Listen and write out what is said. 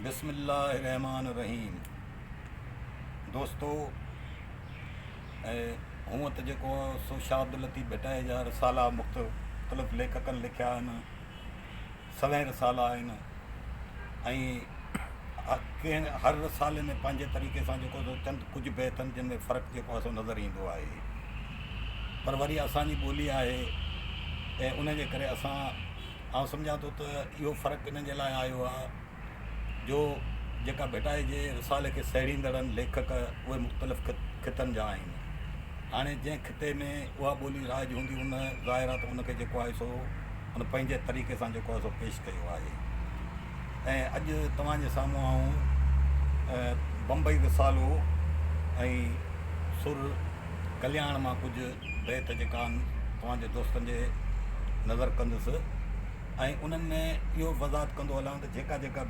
बिस्मिल्लाहिर्रहमानिर्रहीम। दोस्तों, हूँ तो जेको सो शाह अब्दुल लतीफ़ भट्टाई जा रसाला मुख़्तलिफ़ लेखकनि लिखिया आहिनि, सवें रसाला आहिनि ऐं हर रसाले में पंहिंजे तरीक़े सां जेको सो चंद कुझु बैतनि जिन में फ़र्क़ु जेको आहे सो नज़र ईंदो आहे। पर वरी असांजी ॿोली आहे ऐं उन जे करे आउं सम्झां थो त इहो फ़र्क़ु इन जे लाइ आयो आहे जो जेका भट्टाई जे रसाले खे सहेड़ींदड़नि लेखक उहे मुख़्तलिफ़ ख़ितनि जा आहिनि। हाणे जंहिं ख़िते में उहा ॿोली राज हूंदी उन ज़ाहिर आहे त उनखे जेको आहे सो उन पंहिंजे तरीक़े सां जेको आहे सो पेश कयो आहे। ऐं अॼु तव्हांजे साम्हूं आऊं बम्बई रसालो ऐं सुर कल्याण मां कुझु बैत जेका आहिनि तव्हांजे दोस्तनि जे नज़र कंदुसि ऐं उन्हनि में इहो वज़ाहत कंदो हलां त जेका जेका